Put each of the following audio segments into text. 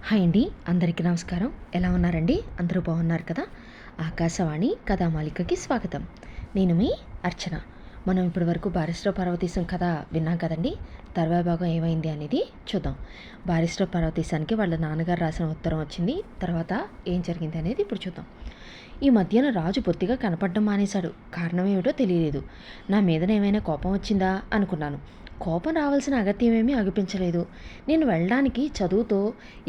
Hi అండి, అందరికీ నమస్కారం. ఎలా ఉన్నారండి? అందరూ బాగున్నారు కదా? ఆకాశవాణి కథామాలికకి స్వాగతం. నేను మీ అర్చన. మనం ఇప్పటి వరకు బారిస్టర్ పార్వతీశం కథ విన్నాం కదండి. తర్వాయి భాగం ఏమైంది అనేది చూద్దాం. బారిస్టర్ పార్వతీశానికి వాళ్ళ నాన్నగారు రాసిన ఉత్తరం వచ్చింది. తర్వాత ఏం జరిగింది అనేది ఇప్పుడు చూద్దాం. ఈ మధ్యన రాజు బొత్తిగా కనపడడం మానేశాడు. కారణం ఏమిటో తెలియలేదు. నా మీదన ఏమైనా కోపం వచ్చిందా అనుకున్నాను. కోపం రావాల్సిన అగత్యమేమీ అగుపించలేదు. నేను వెళ్ళడానికి చదువుతో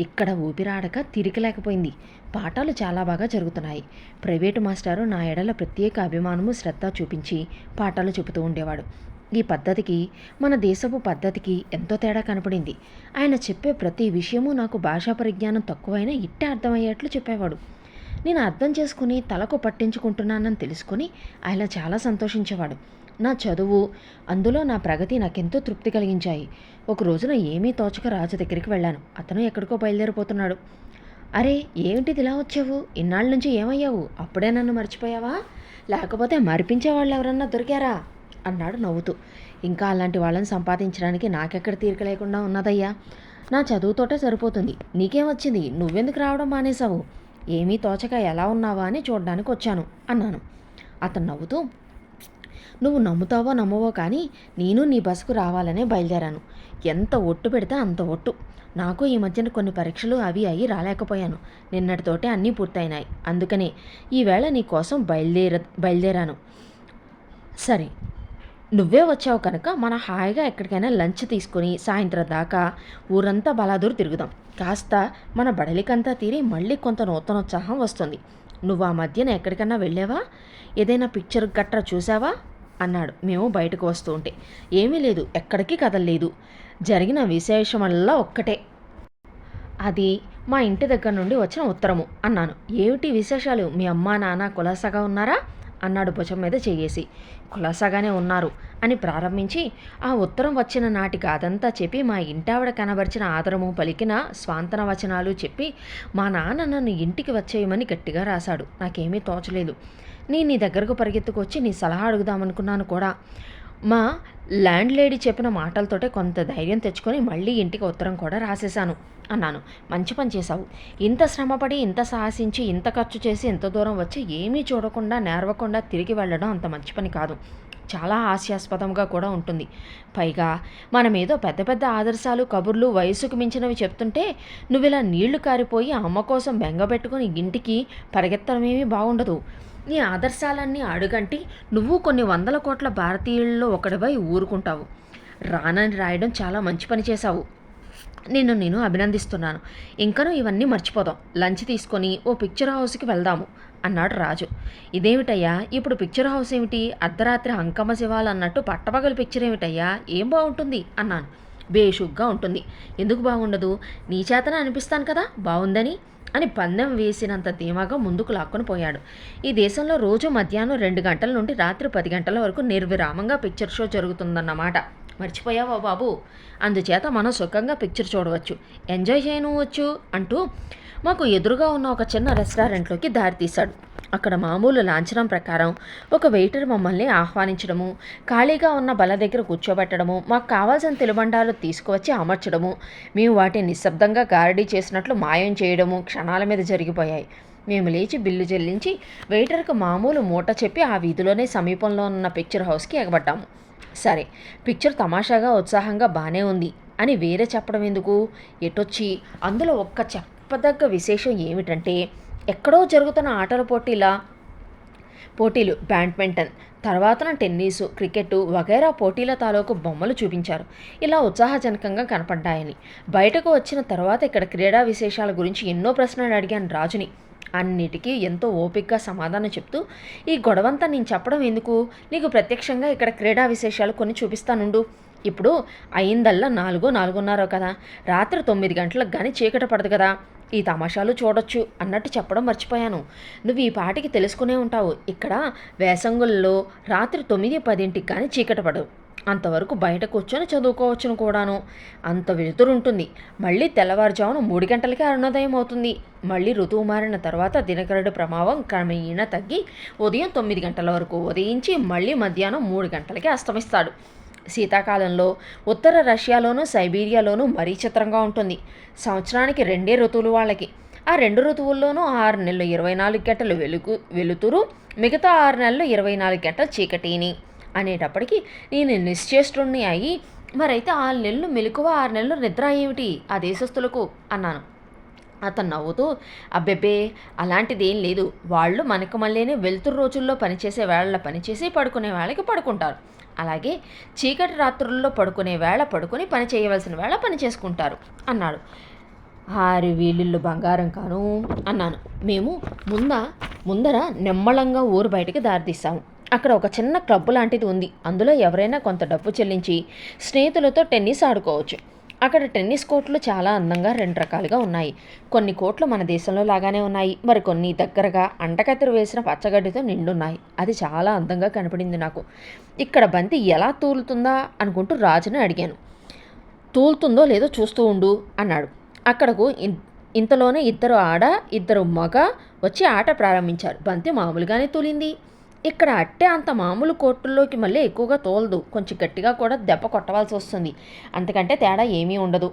ఇక్కడ ఊపిరాడక తిరిగలేకపోయింది. పాఠాలు చాలా బాగా జరుగుతున్నాయి. ప్రైవేటు మాస్టారు నా ఎడల ప్రత్యేక అభిమానము శ్రద్ధ చూపించి పాఠాలు చెబుతూ ఉండేవాడు. ఈ పద్ధతికి మన దేశపు పద్ధతికి ఎంతో తేడా కనపడింది. ఆయన చెప్పే ప్రతి విషయము నాకు భాషా పరిజ్ఞానం తక్కువైనా ఇట్టే అర్థమయ్యేట్లు చెప్పేవాడు. నేను అర్థం చేసుకుని తలకు పట్టించుకుంటున్నానని తెలుసుకుని ఆయన చాలా సంతోషించేవాడు. నా చదువు, అందులో నా ప్రగతి నాకెంతో తృప్తి కలిగించాయి. ఒక రోజున ఏమీ తోచక రాజు దగ్గరికి వెళ్ళాను. అతను ఎక్కడికో బయలుదేరిపోతున్నాడు. అరే, ఏమిటిది ఇలా వచ్చావు? ఇన్నాళ్ళ నుంచి ఏమయ్యావు? అప్పుడే నన్ను మర్చిపోయావా? లేకపోతే మరిపించే వాళ్ళు ఎవరన్నా దొరికారా అన్నాడు నవ్వుతూ. ఇంకా అలాంటి వాళ్ళని సంపాదించడానికి నాకెక్కడ తీరిక లేకుండా ఉన్నదయ్యా. నా చదువుతోటే సరిపోతుంది. నీకేం వచ్చింది? నువ్వెందుకు రావడం మానేశావు? ఏమీ తోచక ఎలా ఉన్నావా అని చూడడానికి వచ్చాను అన్నాను. అతను నవ్వుతూ, నువ్వు నమ్ముతావో నమ్మవో కానీ నేను నీ బస్సుకు రావాలనే బయలుదేరాను. ఎంత ఒట్టు పెడితే అంత ఒట్టు. నాకు ఈ మధ్యన కొన్ని పరీక్షలు అవి అయ్యి రాలేకపోయాను. నిన్నటితోటే అన్నీ పూర్తయినాయి. అందుకనే ఈవేళ నీ కోసం బయలుదేరాను. సరే, నువ్వే వచ్చావు కనుక మనం హాయిగా ఎక్కడికైనా లంచ్ తీసుకుని సాయంత్రం దాకా ఊరంతా బలాదూరు తిరుగుదాం. కాస్త మన బడలికంతా తీరి మళ్ళీ కొంత నూతనోత్సాహం వస్తుంది. నువ్వు ఆ మధ్యన ఎక్కడికన్నా వెళ్ళావా? ఏదైనా పిక్చర్ గట్రా చూసావా అన్నాడు మేము బయటకు వస్తూ ఉంటే. ఏమీ లేదు, ఎక్కడికి కదలలేదు. జరిగిన విశేషమల్లా ఒక్కటే, అది మా ఇంటి దగ్గర నుండి వచ్చిన ఉత్తరము అన్నాను. ఏమిటి విశేషాలు? మీ అమ్మా నాన్న కులాసాగా ఉన్నారా అన్నాడు భుజం మీద చేయేసి. కులాసాగానే ఉన్నారు అని ప్రారంభించి ఆ ఉత్తరం వచ్చిన నాటికి అదంతా చెప్పి మా ఇంటావిడ కనబరిచిన ఆదరము పలికిన స్వాంతన వచనాలు చెప్పి మా నాన్న నన్ను ఇంటికి వచ్చేయమని గట్టిగా రాశాడు. నాకేమీ తోచలేదు. నేను నీ దగ్గరకు పరిగెత్తుకొచ్చి నీ సలహా అడుగుదామనుకున్నాను కూడా. మా ల్యాండ్ లేడీ చెప్పిన మాటలతోటే కొంత ధైర్యం తెచ్చుకొని మళ్ళీ ఇంటికి ఉత్తరం కూడా రాసేశాను అన్నాను. మంచి పని చేశావు. ఇంత శ్రమపడి, ఇంత సాహసించి, ఇంత ఖర్చు చేసి ఇంత దూరం వచ్చి ఏమీ చూడకుండా నేర్వకుండా తిరిగి వెళ్ళడం అంత మంచి పని కాదు. చాలా హాస్యాస్పదంగా కూడా ఉంటుంది. పైగా మనమేదో పెద్ద పెద్ద ఆదర్శాలు, కబుర్లు, వయసుకు మించినవి చెప్తుంటే నువ్వు ఇలా నీళ్లు కారిపోయి అమ్మ కోసం బెంగపెట్టుకుని ఇంటికి పరిగెత్తడమేమీ బాగుండదు. నీ ఆదర్శాలన్నీ అడుగంటి నువ్వు కొన్ని వందల కోట్ల భారతీయుల్లో ఒకటిపై ఊరుకుంటావు. రానని రాయడం చాలా మంచి పని చేశావు. నేను అభినందిస్తున్నాను. ఇంకనూ ఇవన్నీ మర్చిపోదాం. లంచ్ తీసుకొని ఓ పిక్చర్ హౌస్కి వెళ్దాము అన్నాడు రాజు. ఇదేమిటయ్యా, ఇప్పుడు పిక్చర్ హౌస్ ఏమిటి? అర్ధరాత్రి అంకమ్మ శివాలు అన్నట్టు పట్టపగలు పిక్చర్ ఏమిటయ్యా? ఏం బాగుంటుంది అన్నాను. బేషుగ్గా ఉంటుంది. ఎందుకు బాగుండదు? నీ చేతనే అనిపిస్తాను కదా బాగుందని అని పందెం వేసినంత ధీమాగా ముందుకు లాక్కొని పోయాడు. ఈ దేశంలో రోజు మధ్యాహ్నం 2 గంటల నుండి రాత్రి 10 గంటల వరకు నిర్విరామంగా పిక్చర్ షో జరుగుతుందన్నమాట. మర్చిపోయావా బాబు? అందుచేత మనం సుఖంగా పిక్చర్ చూడవచ్చు, ఎంజాయ్ చేయనవచ్చు అంటూ మాకు ఎదురుగా ఉన్న ఒక చిన్న రెస్టారెంట్లోకి దారి తీశాడు. అక్కడ మామూలు లాంఛనం ప్రకారం ఒక వెయిటర్ మమ్మల్ని ఆహ్వానించడము, ఖాళీగా ఉన్న బల్ల దగ్గర కూర్చోబెట్టడము, మాకు కావాల్సిన తినుబండాలు తీసుకువచ్చి అమర్చడము, మేము వాటిని నిశ్శబ్దంగా గారడీ చేసినట్లు మాయం చేయడము క్షణాల మీద జరిగిపోయాయి. మేము లేచి బిల్లు చెల్లించి వెయిటర్కు మామూలు మూట చెప్పి ఆ వీధిలోనే సమీపంలో ఉన్న పిక్చర్ హౌస్కి ఎగబడ్డాము. సరే, పిక్చర్ తమాషాగా ఉత్సాహంగా బాగానే ఉంది అని వేరే చెప్పడం ఎందుకు? ఎటొచ్చి అందులో ఒక్క చెప్పదగ్గ విశేషం ఏమిటంటే, ఎక్కడో జరుగుతున్న ఆటల పోటీలు, బ్యాడ్మింటన్, తర్వాత టెన్నిసు, క్రికెట్ వగైరా పోటీల తాలూకు బొమ్మలు చూపించారు. ఇలా ఉత్సాహజనకంగా కనపడ్డాయని. బయటకు వచ్చిన తర్వాత ఇక్కడ క్రీడా విశేషాల గురించి ఎన్నో ప్రశ్నలు అడిగాను రాజుని. అన్నిటికీ ఎంతో ఓపికగా సమాధానం చెప్తూ, ఈ గొడవంతా నేను చెప్పడం ఎందుకు, నీకు ప్రత్యక్షంగా ఇక్కడ క్రీడా విశేషాలు కొన్ని చూపిస్తానుండు. ఇప్పుడు అయిందల్లా 4:30 కదా, రాత్రి 9 గంటలకు కానీ చీకట పడదు కదా, ఈ తమాషాలు చూడొచ్చు అన్నట్టు చెప్పడం మర్చిపోయాను. నువ్వు ఈ పాటికి తెలుసుకునే ఉంటావు. ఇక్కడ వేసంగుల్లో రాత్రి 9-10 కానీ చీకట పడదు. అంతవరకు బయట కూర్చొని చదువుకోవచ్చును కూడాను. అంత వెలుతురుంటుంది. మళ్ళీ తెల్లవారుజామున 3 గంటలకే అరుణోదయం అవుతుంది. మళ్ళీ ఋతువు మారిన తర్వాత దినకరుడి ప్రభావం క్రమేణా తగ్గి ఉదయం 9 గంటల వరకు ఉదయించి మళ్ళీ మధ్యాహ్నం 3 గంటలకే అస్తమిస్తాడు. శీతాకాలంలో ఉత్తర రష్యాలోనూ సైబీరియాలోనూ మరీ చిత్రంగా ఉంటుంది. సంవత్సరానికి 2 ఋతువులు వాళ్ళకి. ఆ 2 ఋతువుల్లోనూ 6 నెలలు 24 గంటలు వెలుతురు, మిగతా 6 నెలలు 24 గంటలు చీకటిని అనేటప్పటికీ నేను నిశ్చేష్టుణ్ణి అయ్యి, మరైతే 6 నెలలు మెలకువ 6 నెలలు నిద్ర ఏమిటి ఆ దేశస్థులకు అన్నాను. అతను నవ్వుతూ, అబ్బెబ్బే అలాంటిదేం లేదు, వాళ్ళు మనకు మళ్ళీనే వెలుతురు రోజుల్లో పనిచేసే వేళ పనిచేసి పడుకునే వేళకి పడుకుంటారు. అలాగే చీకటి రాత్రుల్లో పడుకునే వేళ పడుకొని పని చేయవలసిన వేళ పని చేసుకుంటారు అన్నాడు. ఆరి వీళ్ళిళ్ళు బంగారం కాను అన్నాను. మేము ముందర నిమ్మళంగా ఊరు బయటికి దారితీస్తాము. అక్కడ ఒక చిన్న క్లబ్ లాంటిది ఉంది. అందులో ఎవరైనా కొంత డబ్బు చెల్లించి స్నేహితులతో టెన్నిస్ ఆడుకోవచ్చు. అక్కడ టెన్నిస్ కోర్టులు చాలా అందంగా 2 రకాలుగా ఉన్నాయి. కొన్ని కోర్టులు మన దేశంలో లాగానే ఉన్నాయి, మరికొన్ని దగ్గరగా అంటకత్తెర వేసిన పచ్చగడ్డితో నిండున్నాయి. అది చాలా అందంగా కనపడింది నాకు. ఇక్కడ బంతి ఎలా తూలుతుందా అనుకుంటూ రాజుని అడిగాను. తూలుతుందో లేదో చూస్తూ ఉండు అన్నాడు. అక్కడకు ఇంతలోనే 2 ఆడ 2 మగ వచ్చి ఆట ప్రారంభించారు. బంతి మామూలుగానే తూలింది. ఇక్కడ అట్టే అంత మామూలు కోర్టుల్లోకి మళ్ళీ ఎక్కువగా తోలదు, కొంచెం గట్టిగా కూడా దెబ్బ కొట్టవలసి వస్తుంది, అంతకంటే తేడా ఏమీ ఉండదు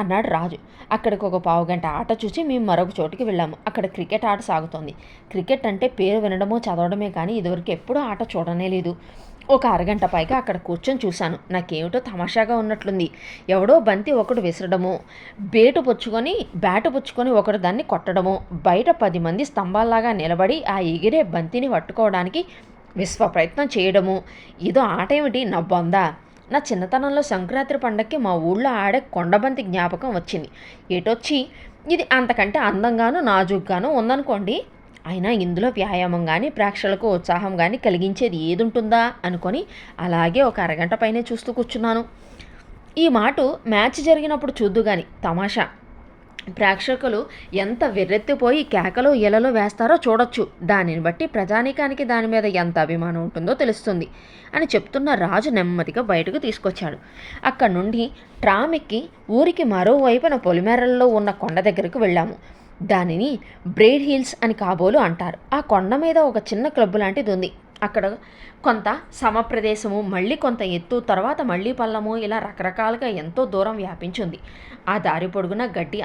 అన్నాడు రాజు. అక్కడికి ఒక పావుగంట ఆట చూసి మేము మరొక చోటుకి వెళ్ళాము. అక్కడ క్రికెట్ ఆట సాగుతోంది. క్రికెట్ అంటే పేరు వినడమో చదవడమే కానీ ఇదివరకు ఎప్పుడూ ఆట చూడనే లేదు. ఒక అరగంట పైగా అక్కడ కూర్చొని చూశాను. నాకేమిటో తమాషాగా ఉన్నట్లుంది. ఎవడో బంతి ఒకడు విసరడము, బ్యాటు పుచ్చుకొని ఒకడు దాన్ని కొట్టడము, బయట 10 మంది స్తంభాల్లాగా నిలబడి ఆ ఎగిరే బంతిని పట్టుకోవడానికి విశ్వ ప్రయత్నం చేయడము. ఇదో ఆట ఏమిటి నా బొందా. నా చిన్నతనంలో సంక్రాంతి పండగకి మా ఊళ్ళో ఆడే కొండబంతి జ్ఞాపకం వచ్చింది. ఏటొచ్చి ఇది అంతకంటే అందంగాను నాజూగ్గాను ఉందనుకోండి. అయినా ఇందులో వ్యాయామం కానీ ప్రేక్షకులకు ఉత్సాహం కానీ కలిగించేది ఏదుంటుందా అనుకొని అలాగే ఒక అరగంట పైనే చూస్తూ కూర్చున్నాను. ఈ మాట మ్యాచ్ జరిగినప్పుడు చూద్దు కానీ తమాషా ప్రేక్షకులు ఎంత వెర్రెత్తిపోయి కేకలు ఎలలో వేస్తారో చూడొచ్చు. దానిని బట్టి ప్రజానీకానికి దాని మీద ఎంత అభిమానం ఉంటుందో తెలుస్తుంది అని చెప్తున్న రాజు నెమ్మదిగా బయటకు తీసుకొచ్చాడు. అక్కడి నుండి ట్రామ్ ఎక్కి ఊరికి మరోవైపున పొలిమేరల్లో ఉన్న కొండ దగ్గరకు వెళ్ళాము. దానిని బ్రేడ్ హిల్స్ అని కాబోలు అంటారు. ఆ కొండ మీద ఒక చిన్న క్లబ్ లాంటిది ఉంది. అక్కడ కొంత సమప్రదేశము, మళ్ళీ కొంత ఎత్తు, తర్వాత మళ్ళీ పల్లము, ఇలా రకరకాలుగా ఎంతో దూరం వ్యాపించింది. ఆ దారి పొడుగున గడ్డి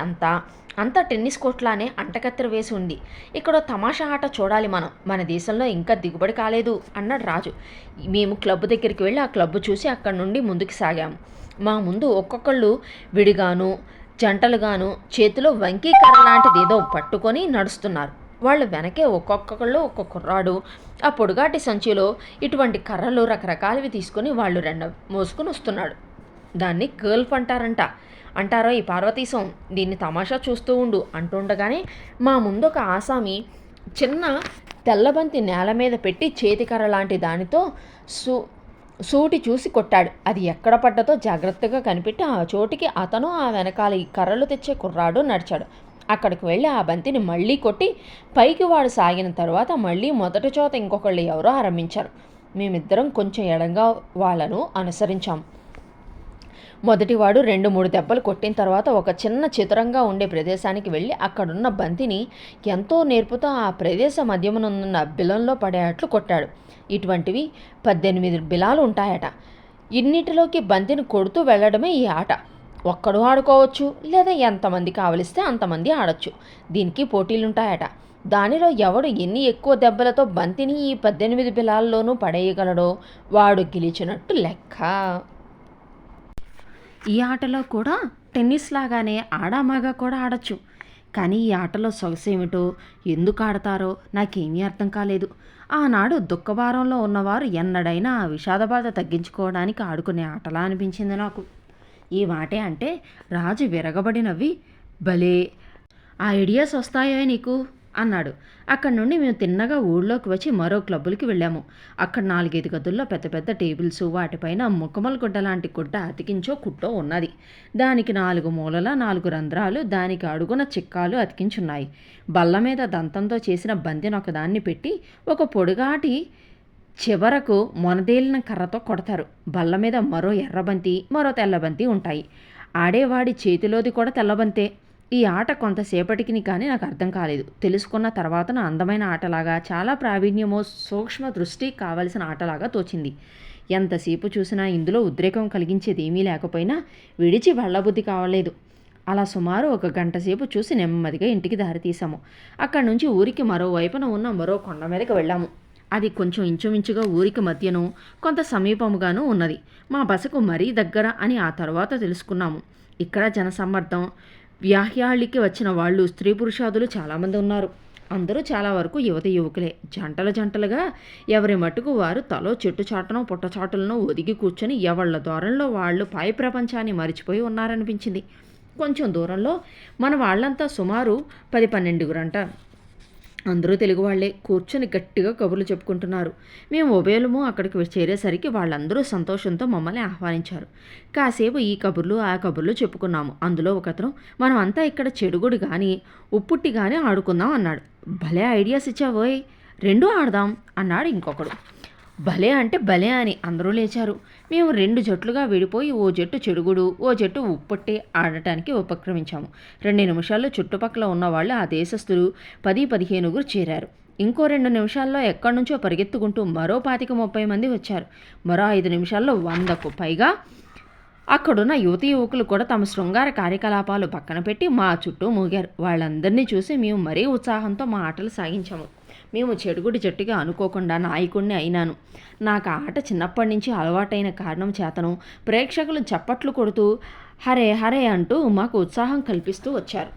అంతా టెన్నిస్ కోర్ట్లానే అంటకత్తెర వేసి ఉంది. ఇక్కడ తమాషా ఆట చూడాలి మనం, మన దేశంలో ఇంకా దిగుబడి కాలేదు అన్నాడు రాజు. మేము క్లబ్ దగ్గరికి వెళ్ళి ఆ క్లబ్ చూసి అక్కడి నుండి ముందుకు సాగాము. మా ముందు ఒక్కొక్కళ్ళు విడిగాను జంటలుగాను చేతిలో వంకీకర్ర లాంటిదేదో పట్టుకొని నడుస్తున్నారు. వాళ్ళు వెనకే ఒక్కొక్కళ్ళు ఒక్కొక్క కుర్రాడు ఆ పొడుగాటి సంచిలో ఇటువంటి కర్రలు రకరకాలవి తీసుకొని వాళ్ళు మోసుకొని వస్తున్నాడు. దాన్ని గర్ల్ఫ్ అంటారో ఈ పార్వతీశం, దీన్ని తమాషా చూస్తూ ఉండు అంటుండగానే మా ముందు ఒక ఆసామి చిన్న తెల్లబంతి నేల మీద పెట్టి చేతికర్ర లాంటి దానితో సూటి చూసి కొట్టాడు. అది ఎక్కడ పడ్డదో జాగ్రత్తగా కనిపెట్టి ఆ చోటికి అతను ఆ వెనకాల ఈ కర్రలు తెచ్చే కుర్రాడు నడిచాడు. అక్కడికి వెళ్ళి ఆ బంతిని మళ్ళీ కొట్టి పైకి వాడు సాగిన తర్వాత మళ్ళీ మొదటి చోట ఇంకొకళ్ళు ఎవరో ఆరంభించారు. మేమిద్దరం కొంచెం ఎడంగా వాళ్ళను అనుసరించాం. మొదటివాడు 2-3 దెబ్బలు కొట్టిన తర్వాత ఒక చిన్న చతురంగా ఉండే ప్రదేశానికి వెళ్ళి అక్కడున్న బంతిని ఎంతో నేర్పుతో ఆ ప్రదేశ మధ్యమునున్న బిలంలో పడేటట్లు కొట్టాడు. ఇటువంటివి 18 బిలాలు ఉంటాయట. ఇన్నిటిలోకి బంతిని కొడుతూ వెళ్ళడమే ఈ ఆట. ఒక్కడు ఆడుకోవచ్చు, లేదా ఎంతమంది కావలిస్తే అంతమంది ఆడొచ్చు. దీనికి పోటీలుంటాయట. దానిలో ఎవడు ఎన్ని ఎక్కువ దెబ్బలతో బంతిని ఈ 18 బిలాల్లోనూ పడేయగలడో వాడు గెలిచినట్టు లెక్క. ఈ ఆటలో కూడా టెన్నిస్ లాగానే ఆడామగా కూడా ఆడచ్చు. కానీ ఈ ఆటలో సొగసేమిటో, ఎందుకు ఆడతారో నాకేమీ అర్థం కాలేదు. ఆనాడు దుఃఖభారంలో ఉన్నవారు ఎన్నడైనా ఆ విషాద బాధ తగ్గించుకోవడానికి ఆడుకునే ఆటలా అనిపించింది నాకు. ఈ మాటే అంటే రాజు విరగబడి నవ్వి, భలే ఆ ఐడియాస్ వస్తాయో నీకు అన్నాడు. అక్కడి నుండి మేము తిన్నగా ఊళ్ళోకి వచ్చి మరో క్లబ్బులకి వెళ్ళాము. అక్కడ 4-5 గదుల్లో పెద్ద పెద్ద టేబుల్స్, వాటిపైన ముఖమల గుడ్డ లాంటి గుడ్డ అతికించో కుట్టో ఉన్నది. దానికి 4 మూలల 4 రంధ్రాలు, దానికి అడుగున చిక్కాలు అతికించున్నాయి. బల్ల మీద దంతంతో చేసిన బంతిని ఒకదాన్ని పెట్టి ఒక పొడుగాటి చివరకు మొనదేలిన కర్రతో కొడతారు. బల్ల మీద మరో ఎర్రబంతి, మరో తెల్లబంతి ఉంటాయి. ఆడేవాడి చేతిలోది కూడా తెల్లబంతే. ఈ ఆట కొంతసేపటికి కానీ నాకు అర్థం కాలేదు. తెలుసుకున్న తర్వాత నా అందమైన ఆటలాగా, చాలా ప్రావీణ్యమో సూక్ష్మ దృష్టి కావలసిన ఆటలాగా తోచింది. ఎంతసేపు చూసినా ఇందులో ఉద్రేకం కలిగించేదేమీ లేకపోయినా విడిచి వెళ్ళబుద్ధి కావలేదు. అలా సుమారు 1 గంట సేపు చూసి నెమ్మదిగా ఇంటికి దారి తీశాము. అక్కడి నుంచి ఊరికి మరోవైపున ఉన్న మరో కొండ మీదకి వెళ్ళాము. అది కొంచెం ఇంచుమించుగా ఊరికి మధ్యను కొంత సమీపముగాను ఉన్నది. మా బసకు మరీ దగ్గర అని ఆ తర్వాత తెలుసుకున్నాము. ఇక్కడ జనసమ్మర్దం. వ్యాహ్యాళికి వచ్చిన వాళ్ళు స్త్రీ పురుషాదులు చాలామంది ఉన్నారు. అందరూ చాలా వరకు యువకులే. జంటలుగా ఎవరి మట్టుకు వారు తలో చెట్టు చాటనో పుట్టచాటులను ఒదిగి కూర్చొని ఎవళ్ల దూరంలో వాళ్ళు పై ప్రపంచాన్ని మరిచిపోయి ఉన్నారనిపించింది. కొంచెం దూరంలో మన వాళ్ళంతా సుమారు 10-12 అందరూ తెలుగు వాళ్లే కూర్చొని గట్టిగా కబుర్లు చెప్పుకుంటున్నారు. మేము ఉభయలము అక్కడికి చేరేసరికి వాళ్ళందరూ సంతోషంతో మమ్మల్ని ఆహ్వానించారు. కాసేపు ఈ కబుర్లు ఆ కబుర్లు చెప్పుకున్నాము. అందులో ఒకతను మనం అంతా ఇక్కడ చెడుగుడు కానీ ఉప్పుట్టి కానీ ఆడుకుందాం అన్నాడు. భలే ఐడియాస్ ఇచ్చావోయ్, 2 ఆడదాం అన్నాడు ఇంకొకడు. భలే అంటే భలే అని అందరూ లేచారు. మేము 2 జట్లుగా విడిపోయి ఓ జట్టు చెడుగుడు ఓ జట్టు ఉప్పొట్టే ఆడటానికి ఉపక్రమించాము. 2 నిమిషాల్లో చుట్టుపక్కల ఉన్నవాళ్ళు ఆ దేశస్థులు 10-15 చేరారు. ఇంకో 2 నిమిషాల్లో ఎక్కడి నుంచో పరిగెత్తుకుంటూ మరో 25-30 మంది వచ్చారు. మరో 5 నిమిషాల్లో 100కు పైగా అక్కడున్న యువకులు కూడా తమ శృంగార కార్యకలాపాలు పక్కన పెట్టి మా చుట్టూ మూగారు. వాళ్ళందరినీ చూసి మేము మరీ ఉత్సాహంతో మా ఆటలు సాగించాము. మేము చెడుగుడి జట్టుగా అనుకోకుండా నాయకుడిని అయినాను. నాకు ఆ ఆట చిన్నప్పటి నుంచి అలవాటైన కారణం చేతను ప్రేక్షకులు చప్పట్లు కొడుతూ హరే హరే అంటూ మాకు ఉత్సాహం కల్పిస్తూ వచ్చారు.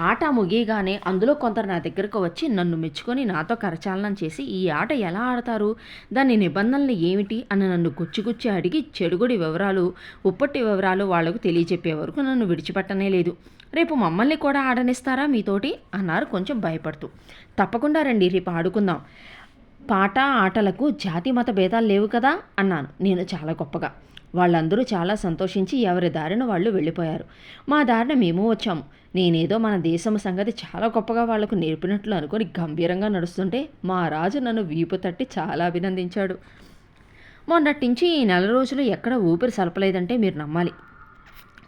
ఆట ముగియగానే అందులో కొందరు నా దగ్గరకు వచ్చి నన్ను మెచ్చుకొని నాతో కరచాలనం చేసి ఈ ఆట ఎలా ఆడతారు, దాని నిబంధనలు ఏమిటి అని నన్ను గుచ్చి అడిగి చెడుగుడి వివరాలు ఉప్పట్టి వివరాలు వాళ్లకు తెలియజెప్పే వరకు నన్ను విడిచిపెట్టనే లేదు. రేపు మమ్మల్ని కూడా ఆడనిస్తారా మీతోటి అన్నారు కొంచెం భయపడుతూ. తప్పకుండా రండి, రేపు ఆడుకుందాం. పాట ఆటలకు జాతి మత భేదాలు లేవు కదా అన్నాను నేను చాలా గొప్పగా. వాళ్ళందరూ చాలా సంతోషించి ఎవరి దారిన వాళ్ళు వెళ్ళిపోయారు. మా దారిన మేము వచ్చాము. నేనేదో మన దేశం సంగతి చాలా గొప్పగా వాళ్లకు నేర్పినట్లు అనుకుని గంభీరంగా నడుస్తుంటే మా రాజు నన్ను వీపు తట్టి చాలా అభినందించాడు. మొన్నటించి ఈ 4 రోజులు ఎక్కడ ఊపిరి సలపలేదంటే మీరు నమ్మాలి.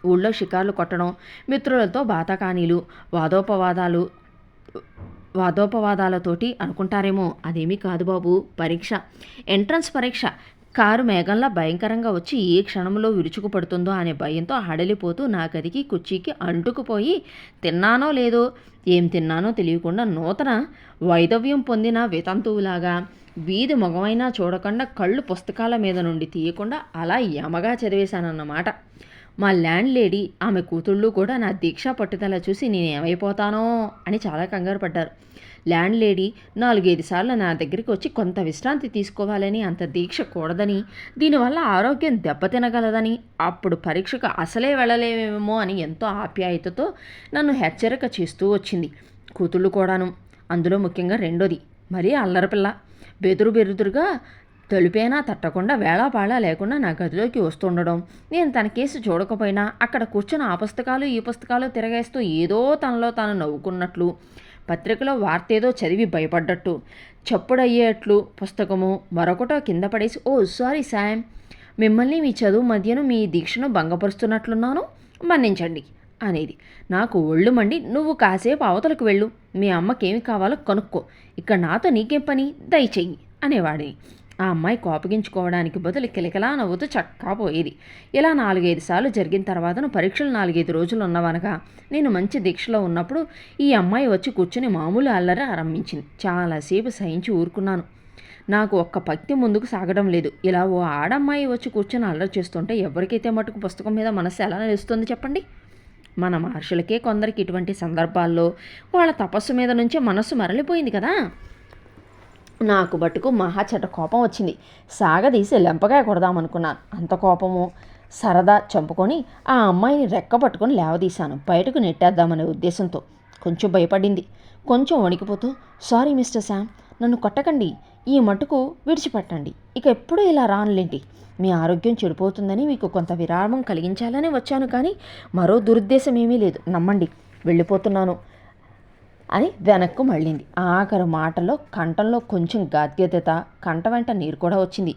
ఊళ్ళో షికార్లు కొట్టడం, మిత్రులతో బాతాకానీలు, వాదోపవాదాలతోటి అనుకుంటారేమో. అదేమీ కాదు బాబు, పరీక్ష, ఎంట్రన్స్ పరీక్ష. కారు మేఘంలా భయంకరంగా వచ్చి ఏ క్షణంలో విరుచుకుపడుతుందో అనే భయంతో హడలిపోతూ నా గదికి కుర్చీకి అంటుకుపోయి తిన్నానో లేదో ఏం తిన్నానో తెలియకుండా నూతన వైదవ్యం పొందిన వితంతువులాగా వీధి మొగమైనా చూడకుండా కళ్ళు పుస్తకాల మీద నుండి తీయకుండా అలా యమగా చదివేశానన్నమాట. మా ల్యాండ్ లేడీ ఆమె కూతుళ్ళు కూడా నా దీక్షా పట్టుదల చూసి నేనేమైపోతానో అని చాలా కంగారు పడ్డారు. ల్యాండ్ లేడీ 4-5 సార్లు నా దగ్గరికి వచ్చి కొంత విశ్రాంతి తీసుకోవాలని, అంత దీక్ష కూడదని, దీనివల్ల ఆరోగ్యం దెబ్బతినగలదని, అప్పుడు పరీక్షకు అసలే వెళ్ళలేమేమో అని ఎంతో ఆప్యాయతతో నన్ను హెచ్చరిక చేస్తూ వచ్చింది. కూతుళ్ళు కూడాను. అందులో ముఖ్యంగా రెండోది మరీ అల్లరిపిల్ల. బెదురుగా తలుపేనా తట్టకుండా వేళాపాళా లేకుండా నా గదిలోకి వస్తుండడం, నేను తన కేసు చూడకపోయినా అక్కడ కూర్చొని ఆ పుస్తకాలు ఈ పుస్తకాలు తిరగేస్తూ ఏదో తనలో తాను నవ్వుకున్నట్లు, పత్రికలో వార్త ఏదో చదివి భయపడ్డట్టు, చప్పుడయ్యేట్లు పుస్తకము మరొకటో కింద పడేసి ఓ సారీ శామ్, మిమ్మల్ని మీ చదువు మధ్యను మీ దీక్షను భంగపరుస్తున్నట్లున్నాను, మన్నించండి అనేది. నాకు ఒళ్ళు మండి నువ్వు కాసేపు అవతలకు వెళ్ళు, మీ అమ్మకేమి కావాలో కనుక్కో, ఇక్కడ నాతో నీకేం పని, దయచెయ్యి అనేవాడిని. ఆ అమ్మాయి కోపగించుకోవడానికి బదులు కిలకిలా నవ్వుతూ చక్కా పోయేది. ఇలా 4-5 సార్లు జరిగిన తర్వాతను పరీక్షలు 4-5 రోజులు ఉన్నవనగా నేను మంచి దీక్షలో ఉన్నప్పుడు ఈ అమ్మాయి వచ్చి కూర్చొని మామూలు అల్లరి ఆరంభించింది. చాలాసేపు సహించి ఊరుకున్నాను. నాకు ఒక్క పక్తి ముందుకు సాగడం లేదు. ఇలా ఓ ఆడమ్మాయి వచ్చి కూర్చొని అల్లరి చేస్తుంటే ఎవరికైతే మటుకు పుస్తకం మీద మనసు ఎలా నిలుస్తుంది చెప్పండి. మన మహర్షులకే కొందరికి ఇటువంటి సందర్భాల్లో వాళ్ళ తపస్సు మీద నుంచే మనస్సు మరలిపోయింది కదా. నాకు బట్టుకు మహా చెడ్డ కోపం వచ్చింది. సాగదీసి లెంపగా కొడదామనుకున్నాను. అంత కోపము సరదా చంపుకొని ఆ అమ్మాయిని రెక్క పట్టుకొని లేవదీశాను, బయటకు నెట్టేద్దామనే ఉద్దేశంతో. కొంచెం భయపడింది. కొంచెం వణికిపోతూ సారీ మిస్టర్ శామ్, నన్ను కొట్టకండి, ఈ మటుకు విడిచిపెట్టండి, ఇక ఎప్పుడూ ఇలా రానులేంటి, మీ ఆరోగ్యం చెడిపోతుందని మీకు కొంత విరామం కలిగించాలని వచ్చాను, కానీ మరో దురుద్దేశం ఏమీ లేదు, నమ్మండి, వెళ్ళిపోతున్నాను అని వెనక్కు మళ్ళింది. ఆఖరు మాటలో కంఠంలో కొంచెం గాద్గద్యత, కంట వెంట నీరు కూడా వచ్చింది.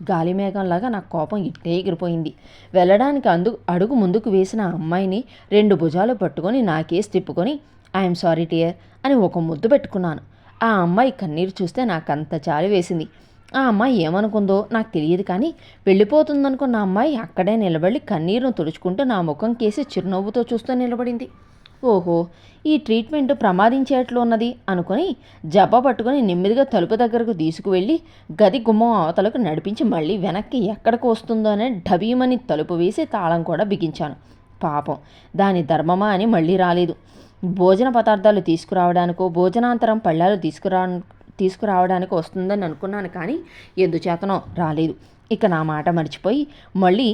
గాలిమేఘంలాగా నా కోపం ఇట్టే ఎగిరిపోయింది. వెళ్ళడానికి అడుగు ముందుకు వేసిన అమ్మాయిని 2 భుజాలు పట్టుకొని నాకేసి తిప్పుకొని ఐఎమ్ సారీ డియర్ అని ఒక ముద్దు పెట్టుకున్నాను. ఆ అమ్మాయి కన్నీరు చూస్తే నాకంత జాలి వేసింది. ఆ అమ్మాయి ఏమనుకుందో నాకు తెలియదు, కానీ వెళ్ళిపోతుందనుకున్న అమ్మాయి అక్కడే నిలబడి కన్నీరును తుడుచుకుంటూ నా ముఖం కేసి చిరునవ్వుతో చూస్తూ నిలబడింది. ఓహో, ఈ ట్రీట్మెంట్ ప్రమాదించేట్లు ఉన్నది అనుకుని జబ్బ పట్టుకుని నెమ్మదిగా తలుపు దగ్గరకు తీసుకువెళ్ళి గది గుమ్మం అవతలకు నడిపించి మళ్ళీ వెనక్కి ఎక్కడికి వస్తుందో అనే ఢబీమని తలుపు వేసి తాళం కూడా బిగించాను. పాపం, దాని ధర్మమా అని మళ్ళీ రాలేదు. భోజన పదార్థాలు తీసుకురావడానికో భోజనాంతరం పళ్ళాలు తీసుకురావడానికి వస్తుందని అనుకున్నాను, కానీ ఎందుచేతనో రాలేదు. ఇక నా మాట మర్చిపోయి మళ్ళీ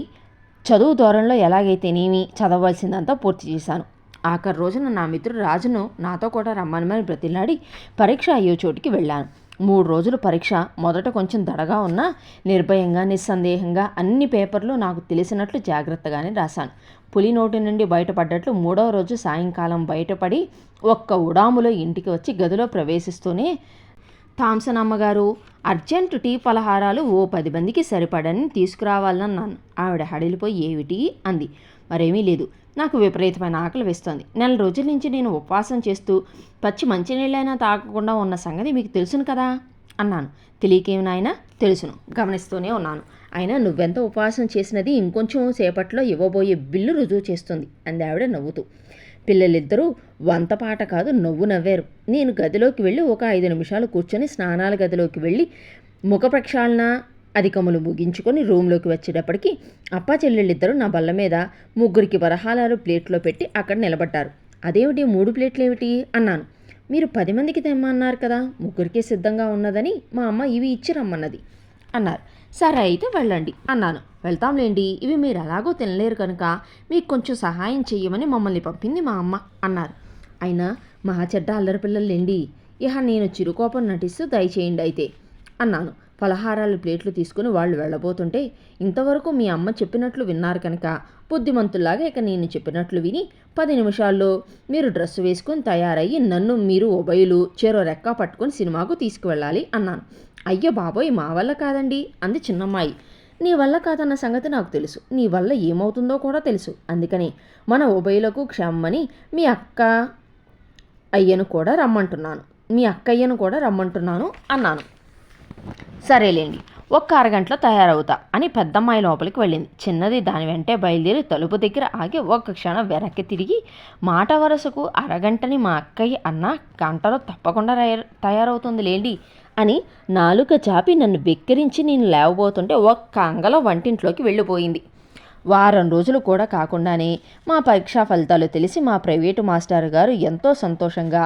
చదువు దూరంలో ఎలాగైతేనేమి చదవవలసిందంతా పూర్తి చేశాను. ఆఖరి రోజున నా మిత్రుడు రాజును నాతో కూడా రమ్మనమని బ్రతిలాడి పరీక్ష అయ్యే చోటికి వెళ్ళాను. 3 రోజులు పరీక్ష. మొదట కొంచెం దడగా ఉన్నా నిర్భయంగా నిస్సందేహంగా అన్ని పేపర్లు నాకు తెలిసినట్లు జాగ్రత్తగానే రాశాను. పులి నోటి నుండి బయటపడ్డట్లు 3వ రోజు సాయంకాలం బయటపడి ఒక్క ఉడాములో ఇంటికి వచ్చి గదిలో ప్రవేశిస్తూనే, థామ్సన్ అమ్మగారు, అర్జెంటు టీ పలహారాలు ఓ 10 మందికి సరిపడని తీసుకురావాలన్నాను. ఆవిడ హడిలిపోయి ఏమిటి అంది. మరేమీ లేదు, నాకు విపరీతమైన ఆకలి వేస్తోంది. 4 రోజుల నుంచి నేను ఉపవాసం చేస్తూ పచ్చి మంచినీళ్ళైనా తాగకుండా ఉన్న సంగతి మీకు తెలుసును కదా అన్నాను. తెలియకేమి నాయనా, తెలుసును, గమనిస్తూనే ఉన్నాను. అయినా నువ్వెంత ఉపవాసం చేసినది ఇంకొంచెం సేపట్లో ఇవ్వబోయే బిల్లు రుజువు చేస్తుంది అంది ఆవిడ నవ్వుతూ. పిల్లలిద్దరూ వంతపాట కాదు నవ్వు నవ్వారు. నేను గదిలోకి వెళ్ళి ఒక 5 నిమిషాలు కూర్చొని స్నానాల గదిలోకి వెళ్ళి ముఖ ప్రక్షాళన అధికములు ముగించుకొని రూమ్లోకి వచ్చేటప్పటికి అప్పా చెల్లెళ్ళిద్దరూ నా బల్ల మీద 3 వరహాలాలు ప్లేట్లో పెట్టి అక్కడ నిలబడ్డారు. అదేమిటి 3 ప్లేట్లు ఏమిటి అన్నాను. మీరు 10 మందికి తెమ్మన్నారు కదా, 3కే సిద్ధంగా ఉన్నదని మా అమ్మ ఇవి ఇచ్చి రమ్మన్నది అన్నారు. సరే అయితే వెళ్ళండి అన్నాను. వెళ్తాంలేండి, ఇవి మీరు ఎలాగో తినలేరు కనుక మీకు కొంచెం సహాయం చెయ్యమని మమ్మల్ని పంపింది మా అమ్మ అన్నారు. అయినా మహా చెడ్డ అల్లరి పిల్లలేండి. ఇహ నేను చిరుకోపం నటిస్తూ దయచేయండి అయితే అన్నాను. పలహారాలు ప్లేట్లు తీసుకుని వాళ్ళు వెళ్ళబోతుంటే, ఇంతవరకు మీ అమ్మ చెప్పినట్లు విన్నారు కనుక బుద్ధిమంతుల్లాగా ఇక నేను చెప్పినట్లు విని 10 నిమిషాల్లో మీరు డ్రెస్సు వేసుకొని తయారయ్యి నన్ను మీరు ఉభయులు చెరో రెక్క పట్టుకొని సినిమాకు తీసుకువెళ్ళాలి అన్నాను. అయ్యో బాబోయ్, మా వల్ల కాదండి అంది చిన్నమ్మాయి. నీ వల్ల కాదన్న సంగతి నాకు తెలుసు, నీ వల్ల ఏమవుతుందో కూడా తెలుసు. అందుకని మన ఉభయులకు క్షమ్మని మీ అక్కయ్యను కూడా రమ్మంటున్నాను అన్నాను. సరేలేండి, ఒక్క అరగంటలో తయారవుతా అని పెద్దమ్మాయి లోపలికి వెళ్ళింది. చిన్నది దాని వెంటే బయలుదేరి తలుపు దగ్గర ఆగి ఒక్క క్షణం వెనక్కి తిరిగి, మాట వరసకు అరగంటని మా అక్కయ్య అన్న గంటలో తప్పకుండా తయారవుతుంది లేండి అని నాలుక చాపి నన్ను వెక్కిరించి నేను లేవబోతుంటే ఒక్క అంగలో వంటింట్లోకి వెళ్ళిపోయింది. వారం రోజులు కూడా కాకుండానే మా పరీక్షా ఫలితాలు తెలిసి మా ప్రైవేటు మాస్టర్ గారు ఎంతో సంతోషంగా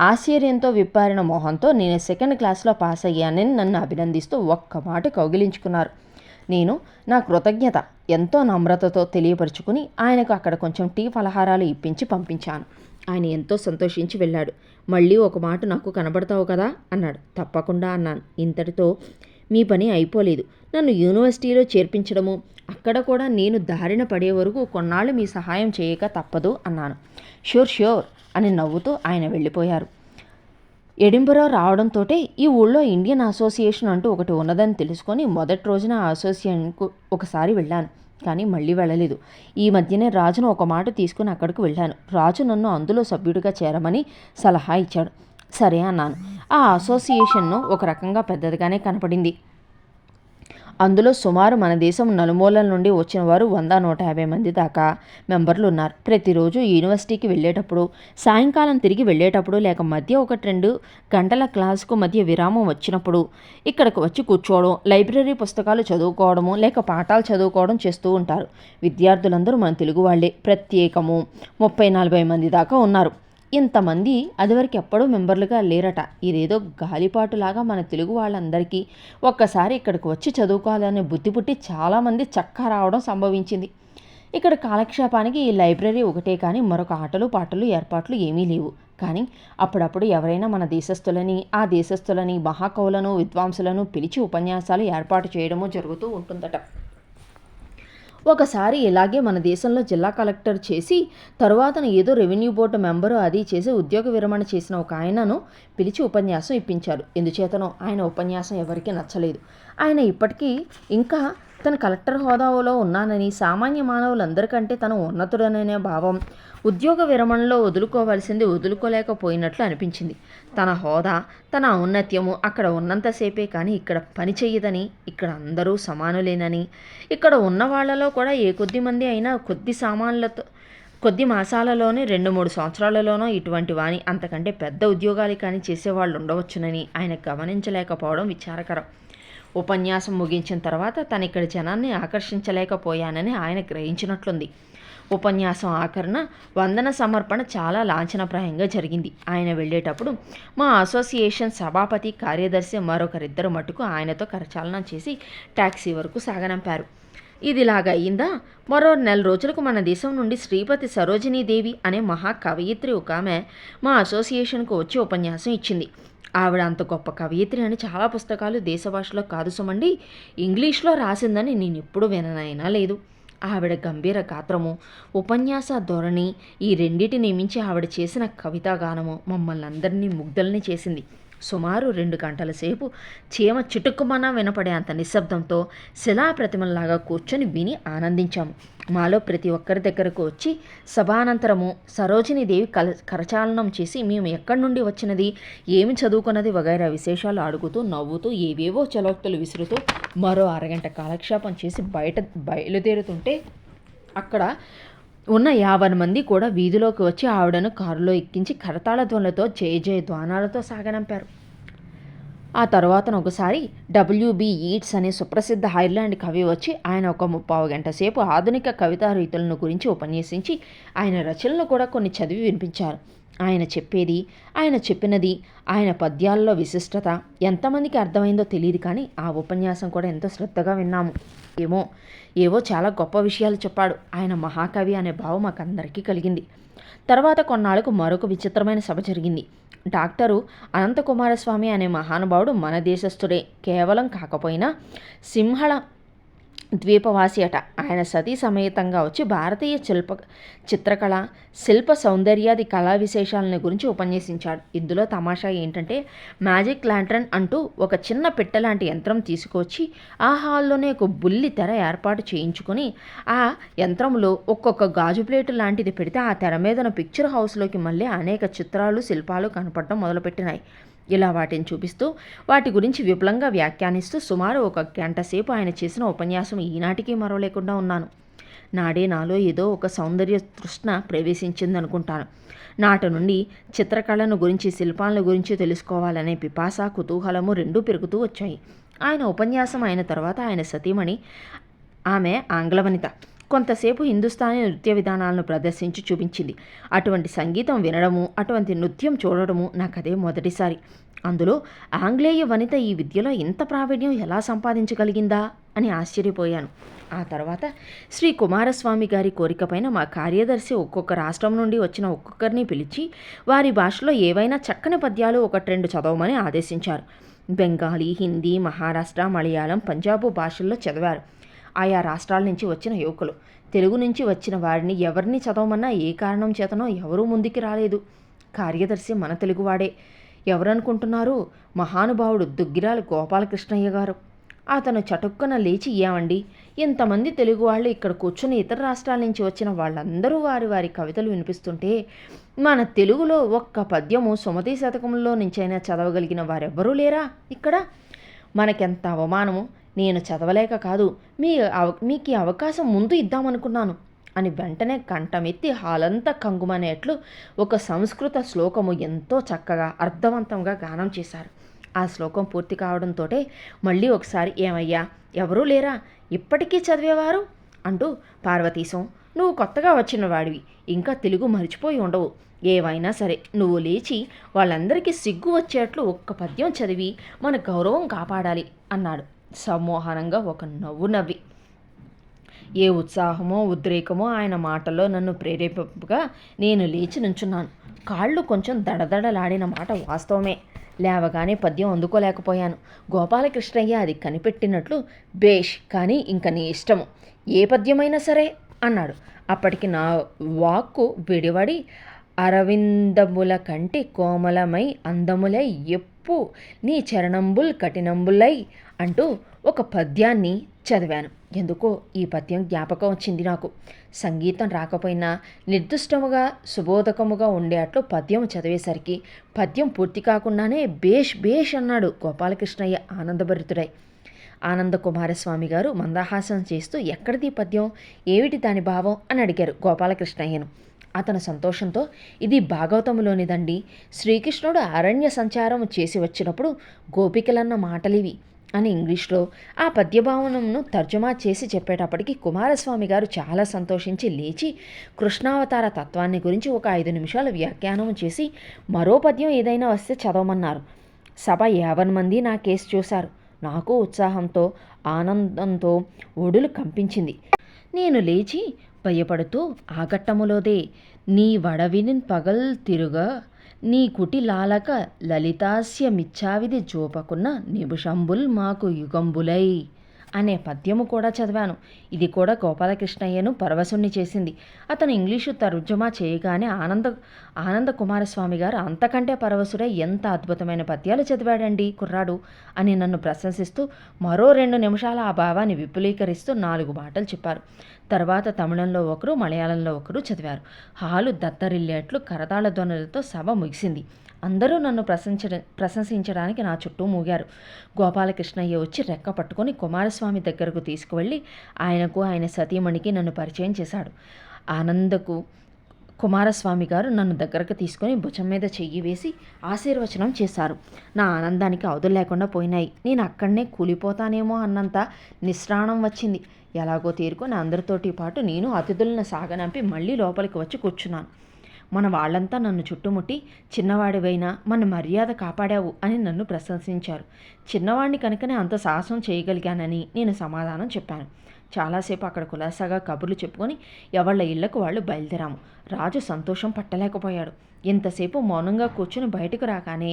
ఆశ్చర్యంతో విప్పారిన మొహంతో నేను 2nd క్లాస్లో పాస్ అయ్యానని నన్ను అభినందిస్తూ ఒక్క మాట కౌగిలించుకున్నారు. నేను నా కృతజ్ఞత ఎంతో నమ్రతతో తెలియపరుచుకుని ఆయనకు అక్కడ కొంచెం టీ పలహారాలు ఇప్పించి పంపించాను. ఆయన ఎంతో సంతోషించి వెళ్ళాడు. మళ్ళీ ఒక మాట నాకు కనబడతావు కదా అన్నాడు. తప్పకుండా అన్నాను. ఇంతటితో మీ పని అయిపోలేదు. నన్ను యూనివర్సిటీలో చేర్పించడము, అక్కడ కూడా నేను దారిన పడే వరకు కొన్నాళ్ళు మీ సహాయం చేయక తప్పదు అన్నాను. ష్యూర్ అని నవ్వుతూ ఆయన వెళ్ళిపోయారు. ఎడింబరో రావడంతోటే ఈ ఊళ్ళో ఇండియన్ అసోసియేషన్ అంటూ ఒకటి ఉన్నదని తెలుసుకొని మొదటి రోజున ఆ అసోసియేషన్కు ఒకసారి వెళ్ళాను, కానీ మళ్ళీ వెళ్ళలేదు. ఈ మధ్యనే రాజును ఒక మాట తీసుకుని అక్కడికి వెళ్ళాను. రాజు నన్ను అందులో సభ్యుడిగా చేరమని సలహా ఇచ్చాడు. సరే అన్నాను. ఆ అసోసియేషన్ను ఒక రకంగా పెద్దదిగానే కనపడింది. అందులో సుమారు మన దేశం నలుమూలల నుండి వచ్చిన వారు 100-150 మంది దాకా మెంబర్లు ఉన్నారు. ప్రతిరోజు యూనివర్సిటీకి వెళ్ళేటప్పుడు, సాయంకాలం తిరిగి వెళ్ళేటప్పుడు, లేక మధ్య 1-2 గంటల క్లాసుకు మధ్య విరామం వచ్చినప్పుడు ఇక్కడికి వచ్చి కూర్చోవడం, లైబ్రరీ పుస్తకాలు చదువుకోవడము, లేక పాఠాలు చదువుకోవడం చేస్తూ ఉంటారు. విద్యార్థులందరూ మన తెలుగు వాళ్ళే. ప్రత్యేకము 30-40 మంది దాకా ఉన్నారు. ఇంతమంది అదివరకు ఎప్పుడూ మెంబర్లుగా లేరట. ఇదేదో గాలిపాటులాగా మన తెలుగు వాళ్ళందరికీ ఒక్కసారి ఇక్కడికి వచ్చి చదువుకోవాలనే బుద్ధి పుట్టి చాలామంది చక్కా రావడం సంభవించింది. ఇక్కడ కాలక్షేపానికి ఈ లైబ్రరీ ఒకటే కానీ మరొక ఆటలు పాటలు ఏర్పాట్లు ఏమీ లేవు. కానీ అప్పుడప్పుడు ఎవరైనా మన దేశస్థులని, ఆ దేశస్థులని, మహాకవులను, విద్వాంసులను పిలిచి ఉపన్యాసాలు ఏర్పాటు చేయడము జరుగుతూ ఉంటుందట. ఒకసారి ఇలాగే మన దేశంలో జిల్లా కలెక్టర్ చేసి తరువాత ఏదో రెవెన్యూ బోర్డు మెంబరు అది చేసి ఉద్యోగ విరమణ చేసిన ఒక ఆయనను పిలిచి ఉపన్యాసం ఇప్పించారు. ఎందుచేతనో ఆయన ఉపన్యాసం ఎవరికీ నచ్చలేదు. ఆయన ఇప్పటికీ ఇంకా తను కలెక్టర్ హోదాలో ఉన్నానని, సామాన్య మానవులందరికంటే తను ఉన్నతుడననే భావం, ఉద్యోగ విరమణలో వదులుకోవలసింది వదులుకోలేకపోయినట్లు అనిపించింది. తన హోదా, తన ఔన్నత్యము అక్కడ ఉన్నంతసేపే కానీ ఇక్కడ పని చెయ్యదని, ఇక్కడ అందరూ సమానులేనని, ఇక్కడ ఉన్న వాళ్లలో కూడా ఏ కొద్ది మంది అయినా కొద్ది మాసాలలోనే 2-3 సంవత్సరాలలోనో ఇటువంటి వాని అంతకంటే పెద్ద ఉద్యోగాలు కానీ చేసేవాళ్ళు ఉండవచ్చునని ఆయన గమనించలేకపోవడం విచారకరం. ఉపన్యాసం ముగించిన తర్వాత తనిక్కడి జనాన్ని ఆకర్షించలేకపోయానని ఆయన గ్రహించినట్లుంది. ఉపన్యాసం ఆఖరణ వందన సమర్పణ చాలా లాంఛనప్రాయంగా జరిగింది. ఆయన వెళ్ళేటప్పుడు మా అసోసియేషన్ సభాపతి, కార్యదర్శి మరొకరిద్దరు మటుకు ఆయనతో కరచాలనం చేసి టాక్సీ వరకు సాగనంపారు. ఇదిలాగా అయ్యిందా, మరో 4 రోజులకు మన దేశం నుండి శ్రీపతి సరోజినీదేవి అనే మహాకవయిత్రి ఒక ఆమె మా అసోసియేషన్కు వచ్చి ఉపన్యాసం ఇచ్చింది. ఆవిడ అంత గొప్ప కవయిత్రి అని చాలా పుస్తకాలు దేశ భాషలో కాదు సుమండి, ఇంగ్లీష్లో రాసిందని నేను ఎప్పుడు విననైనా లేదు. ఆవిడ గంభీర గాత్రము, ఉపన్యాస ధోరణి, ఈ రెండిటిని మించి ఆవిడ చేసిన కవితాగానము మమ్మల్ని అందరినీ ముగ్ధల్ని చేసింది. సుమారు 2 గంటల సేపు చీమ చిటుక్కుమన వినపడే అంత నిశ్శబ్దంతో శిలాప్రతిమల్లాగా కూర్చొని విని ఆనందించాము. మాలో ప్రతి ఒక్కరి దగ్గరకు వచ్చి సభానంతరము సరోజినీదేవి కరచాలనం చేసి మేము ఎక్కడి నుండి వచ్చినది, ఏమి చదువుకున్నది వగైరా విశేషాలు అడుగుతూ నవ్వుతూ ఏవేవో చలోక్తులు విసురుతూ మరో అరగంట కాలక్షేపం చేసి బయలుదేరుతుంటే అక్కడ ఉన్న 50 మంది కూడా వీధిలోకి వచ్చి ఆవిడను కారులో ఎక్కించి కరతాళ ధ్వనులతో జయ జయ ధ్వానాలతో సాగనంపారు. ఆ తరువాతను ఒకసారి W.B. ఈట్స్ అనే సుప్రసిద్ధ ఐర్లాండ్ కవి వచ్చి ఆయన ఒక 30 గంట సేపు ఆధునిక కవితా రీతులను గురించి ఉపన్యసించి ఆయన రచనలు కూడా కొన్ని చదివి వినిపించారు. ఆయన చెప్పేది, ఆయన చెప్పినది, ఆయన పద్యాల్లో విశిష్టత ఎంతమందికి అర్థమైందో తెలియదు, కానీ ఆ ఉపన్యాసం కూడా ఎంతో శ్రద్ధగా విన్నాము. ఏవో చాలా గొప్ప విషయాలు చెప్పాడు. ఆయన మహాకవి అనే భావం మాకందరికీ కలిగింది. తర్వాత కొన్నాళ్లకు మరొక విచిత్రమైన సభ జరిగింది. డాక్టరు అనంతకుమారస్వామి అనే మహానుభావుడు మన దేశస్థుడే కేవలం కాకపోయినా సింహళ ద్వీపవాసి అట. ఆయన సతీ సమేతంగా వచ్చి భారతీయ చిత్రకళ, శిల్ప సౌందర్యాది కళా విశేషాలను గురించి ఉపన్యసించాడు. ఇందులో తమాషా ఏంటంటే మ్యాజిక్ ల్యాంటర్న్ అంటూ ఒక చిన్న పెట్టెలాంటి యంత్రం తీసుకొచ్చి ఆ హాల్లోనే ఒక బుల్లి తెర ఏర్పాటు చేయించుకొని ఆ యంత్రంలో ఒక్కొక్క గాజు ప్లేటు లాంటిది పెడితే ఆ తెర మీదన పిక్చర్ హౌస్లోకి మళ్ళీ అనేక చిత్రాలు, శిల్పాలు కనపడటం మొదలుపెట్టినాయి. ఇలా వాటిని చూపిస్తూ వాటి గురించి విపులంగా వ్యాఖ్యానిస్తూ సుమారు 1 గంట సేపు ఆయన చేసిన ఉపన్యాసం ఈనాటికి మరవలేకుండా ఉన్నాను. నాడే నాలో ఏదో ఒక సౌందర్య తృష్ణ ప్రవేశించిందనుకుంటాను. నాటి నుండి చిత్రకళను గురించి, శిల్పాలను గురించి తెలుసుకోవాలనే పిపాస, కుతూహలము రెండూ పెరుగుతూ వచ్చాయి. ఆయన ఉపన్యాసం అయిన తర్వాత ఆయన సతీమణి, ఆమె ఆంగ్లవనిత, కొంతసేపు హిందుస్థానీ నృత్య విధానాలను ప్రదర్శించి చూపించింది. అటువంటి సంగీతం వినడము, అటువంటి నృత్యం చూడడము నాకదే మొదటిసారి. అందులో ఆంగ్లేయ వనిత ఈ విద్యలో ఇంత ప్రావీణ్యం ఎలా సంపాదించగలిగిందా అని ఆశ్చర్యపోయాను. ఆ తర్వాత శ్రీ కుమారస్వామి గారి కోరికపైన మా కార్యదర్శి ఒక్కొక్క రాష్ట్రం నుండి వచ్చిన ఒక్కొక్కరిని పిలిచి వారి భాషలో ఏవైనా చక్కని పద్యాలు 1-2 చదవమని ఆదేశించారు. బెంగాలీ, హిందీ, మహారాష్ట్ర, మలయాళం, పంజాబు భాషల్లో చదివారు. ఆయా రాష్ట్రాల నుంచి వచ్చిన యువకులు. తెలుగు నుంచి వచ్చిన వారిని ఎవరిని చదవమన్నా ఏ కారణం చేతనో ఎవరూ ముందుకి రాలేదు. కార్యదర్శి మన తెలుగువాడే. ఎవరనుకుంటున్నారు? మహానుభావుడు దుగ్గిరాల గోపాలకృష్ణయ్య గారు. అతను చటుక్కున లేచి, ఏమండి, ఇంతమంది తెలుగు వాళ్ళు ఇక్కడ కూర్చుని ఇతర రాష్ట్రాల నుంచి వచ్చిన వాళ్ళందరూ వారి వారి కవితలు వినిపిస్తుంటే మన తెలుగులో ఒక్క పద్యము సుమతీ శతకంలో నుంచైనా చదవగలిగిన వారెవ్వరూ లేరా ఇక్కడ? మనకెంత అవమానము! నేను చదవలేక కాదు, మీకు ఈ అవకాశం ముందు ఇద్దామనుకున్నాను అని వెంటనే కంఠమెత్తి హాలంతా కంగుమనేట్లు ఒక సంస్కృత శ్లోకము ఎంతో చక్కగా అర్థవంతంగా గానం చేశారు. ఆ శ్లోకం పూర్తి కావడంతో మళ్ళీ ఒకసారి, ఏమయ్యా, ఎవరూ లేరా ఇప్పటికీ చదివేవారు అంటూ, పార్వతీశం, నువ్వు కొత్తగా వచ్చిన వాడివి, ఇంకా తెలుగు మర్చిపోయి ఉండవు. ఏవైనా సరే నువ్వు లేచి వాళ్ళందరికీ సిగ్గు వచ్చేట్లు ఒక్క పద్యం చదివి మన గౌరవం కాపాడాలి అన్నాడు సమ్మోహనంగా ఒక నవ్వు నవ్వి. ఏ ఉత్సాహమో ఉద్రేకమో ఆయన మాటల్లో నన్ను ప్రేరేపగా నేను లేచి నుంచున్నాను. కాళ్ళు కొంచెం దడదడలాడిన మాట వాస్తవమే. లేవగానే పద్యం అందుకోలేకపోయాను. గోపాలకృష్ణయ్య అది కనిపెట్టినట్లు, బేష్, కానీ ఇంక నీ ఇష్టము, ఏ పద్యమైనా సరే అన్నాడు. అప్పటికి నా వాక్కు విడివడి, అరవిందముల కంటి కోమలమై అందములై ఎప్పు నీ చరణంబుల్ కఠినంబులై అంటూ ఒక పద్యాన్ని చదివాను. ఎందుకో ఈ పద్యం జ్ఞాపకం వచ్చింది నాకు. సంగీతం రాకపోయినా నిర్దిష్టముగా సుబోధకముగా ఉండేట్లు పద్యం చదివేసరికి పద్యం పూర్తి కాకుండానే బేష్ బేష్ అన్నాడు గోపాలకృష్ణయ్య ఆనందభరితుడై. ఆనంద కుమారస్వామి గారు మందహాసం చేస్తూ ఎక్కడిది పద్యం, ఏమిటి దాని భావం అని అడిగారు గోపాలకృష్ణయ్యను. అతను సంతోషంతో ఇది భాగవతములోనిదండి. శ్రీకృష్ణుడు అరణ్య సంచారం చేసి వచ్చినప్పుడు గోపికలన్న మాటలివి అని ఇంగ్లీష్లో ఆ పద్యభావనను తర్జుమా చేసి చెప్పేటప్పటికి కుమారస్వామి గారు చాలా సంతోషించి లేచి కృష్ణావతార తత్వాన్ని గురించి ఒక 5 నిమిషాలు వ్యాఖ్యానం చేసి మరో పద్యం ఏదైనా వస్తే చదవమన్నారు. సభ 50 మంది నా కేసు చూశారు. నాకు ఉత్సాహంతో ఆనందంతో ఒడులు కంపించింది. నేను లేచి భయపడుతూ ఆఘట్టములోదే నీ వడవిని పగల్ తిరుగా నీ కుటి లాలక లలితాస్యమిచ్చావిది జోపకున్న నిమిషంబుల్ మాకు యుగంబులై అనే పద్యము కూడా చదివాను. ఇది కూడా గోపాలకృష్ణయ్యను పరవశుణ్ణి చేసింది. అతను ఇంగ్లీషు తర్జుమా చేయగానే ఆనంద కుమారస్వామి గారు అంతకంటే పరవశుడై ఎంత అద్భుతమైన పద్యాలు చదివాడండి కుర్రాడు అని నన్ను ప్రశంసిస్తూ మరో 2 నిమిషాల ఆ భావాన్ని విపులీకరిస్తూ 4 మాటలు చెప్పారు. తర్వాత తమిళంలో ఒకరు, మలయాళంలో ఒకరు చదివారు. హాలు దత్తరిల్లేట్లు కరతాళ ధ్వనులతో సభ ముగిసింది. అందరూ నన్ను ప్రశంసించడానికి నా చుట్టూ మూగారు. గోపాలకృష్ణయ్య వచ్చి రెక్క పట్టుకొని కుమారస్వామి దగ్గరకు తీసుకువెళ్ళి ఆయనకు ఆయన సతీమణికి నన్ను పరిచయం చేశాడు. ఆనందకు కుమారస్వామి గారు నన్ను దగ్గరకు తీసుకొని భుజం మీద చెయ్యి వేసి ఆశీర్వచనం చేశారు. నా ఆనందానికి అవధులు లేకుండా పోయినాయి. నేను అక్కడనే కూలిపోతానేమో అన్నంత నిస్రాణం వచ్చింది. ఎలాగో తీరుకొని అందరితోటి పాటు నేను అతిథులను సాగనంపి మళ్ళీ లోపలికి వచ్చి కూర్చున్నాను. మన వాళ్ళంతా నన్ను చుట్టుముట్టి చిన్నవాడివైనా మన మర్యాద కాపాడావు అని నన్ను ప్రశంసించారు. చిన్నవాడిని కనుకనే అంత సాహసం చేయగలిగానని నేను సమాధానం చెప్పాను. చాలాసేపు అక్కడ కులాసాగా కబుర్లు చెప్పుకొని ఎవళ్ళ ఇళ్లకు వాళ్ళు బయలుదేరాము. రాజు సంతోషం పట్టలేకపోయాడు. ఎంతసేపు మౌనంగా కూర్చుని బయటకు రాగానే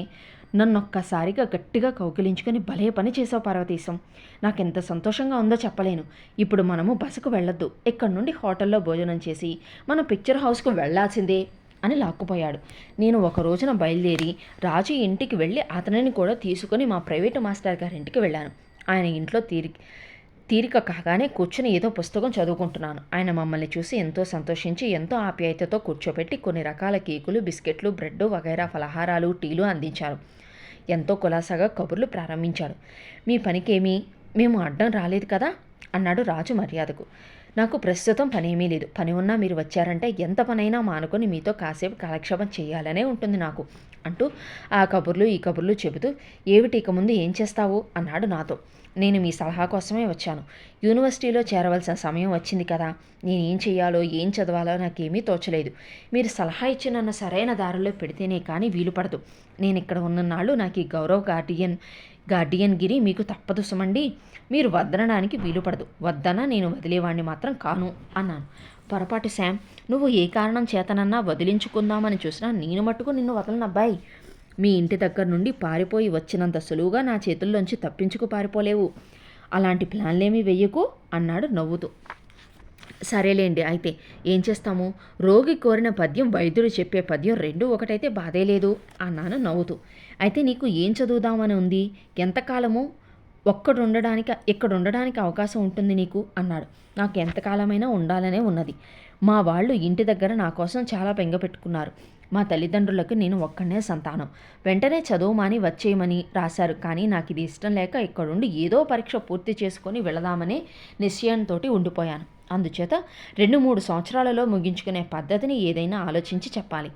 నన్నొక్కసారిగా గట్టిగా కౌగిలించుకొని భలే పని చేసావు పార్వతీశం, నాకెంత సంతోషంగా ఉందో చెప్పలేను. ఇప్పుడు మనము బసకు వెళ్ళొద్దు, ఇక్కడి నుండి హోటల్లో భోజనం చేసి మన పిక్చర్ హౌస్కు వెళ్లాల్సిందే అని లాక్కుపోయాడు. నేను ఒక రోజున బయలుదేరి రాజు ఇంటికి వెళ్ళి అతనిని కూడా తీసుకుని మా ప్రైవేటు మాస్టర్ గారింటికి వెళ్ళాను. ఆయన ఇంట్లో తీరిక కాగానే కూర్చుని ఏదో పుస్తకం చదువుకుంటున్నాను. ఆయన మమ్మల్ని చూసి ఎంతో సంతోషించి ఎంతో ఆప్యాయతతో కూర్చోబెట్టి కొన్ని రకాల కేకులు, బిస్కెట్లు, బ్రెడ్ వగైరా ఫలహారాలు, టీలు అందించారు. ఎంతో కులాసాగా కబుర్లు ప్రారంభించాడు. మీ పనికేమీ మేము అడ్డం రాలేదు కదా అన్నాడు రాజు మర్యాదకు. నాకు ప్రస్తుతం పనేమీ లేదు. పని ఉన్నా మీరు వచ్చారంటే ఎంత పనైనా మానుకొని మీతో కాసేపు కాలక్షేపం చేయాలనే ఉంటుంది నాకు అంటూ ఆ కబుర్లు ఈ కబుర్లు చెబుతూ ఏమిటి ఇక ముందు ఏం చేస్తావు అన్నాడు నాతో. నేను మీ సలహా కోసమే వచ్చాను. యూనివర్సిటీలో చేరవలసిన సమయం వచ్చింది కదా, నేనేం చెయ్యాలో ఏం చదవాలో నాకేమీ తోచలేదు. మీరు సలహా ఇచ్చి నన్ను సరైన దారిలో పెడితేనే కానీ వీలు పడదు. నేను ఇక్కడ ఉన్ననాళ్ళు నాకు ఈ గౌరవ్ గార్డియన్ గిరి మీకు తప్పదు సుమండి. మీరు వద్దనడానికి వీలు పడదు. వద్దన నేను వదిలేవాణ్ణి మాత్రం కాను అన్నాను. పొరపాటు శామ్, నువ్వు ఏ కారణం చేతనన్నా వదిలించుకుందామని చూసినా నేను మట్టుకు నిన్ను వదలనబ్బాయి. మీ ఇంటి దగ్గర నుండి పారిపోయి వచ్చినంత సులువుగా నా చేతుల్లోంచి తప్పించుకు పారిపోలేవు. అలాంటి ప్లాన్లేమీ వెయ్యకు అన్నాడు నవ్వుతూ. సరేలేండి, అయితే ఏం చేస్తాము? రోగి కోరిన పద్యం, వైద్యుడు చెప్పే పద్యం 2 ఒకటైతే బాధే లేదు అన్నాను నవ్వుతూ. అయితే నీకు ఏం చదువుదామని ఉంది? ఎంతకాలము ఇక్కడ ఉండడానికి అవకాశం ఉంటుంది నీకు అన్నాడు. నాకు ఎంతకాలమైనా ఉండాలనే ఉన్నది. మా వాళ్ళు ఇంటి దగ్గర నా కోసం చాలా బెంగ పెట్టుకున్నారు. మా తల్లిదండ్రులకు నేను ఒక్కనే సంతానం. వెంటనే చదువు మాని వచ్చేయమని రాశారు. కానీ నాకు ఇది ఇష్టం లేక ఇక్కడుండి ఏదో పరీక్ష పూర్తి చేసుకొని వెళదామనే నిశ్చయంతో ఉండిపోయాను. అందుచేత 2-3 సంవత్సరాలలో ముగించుకునే పద్ధతిని ఏదైనా ఆలోచించి చెప్పాలి.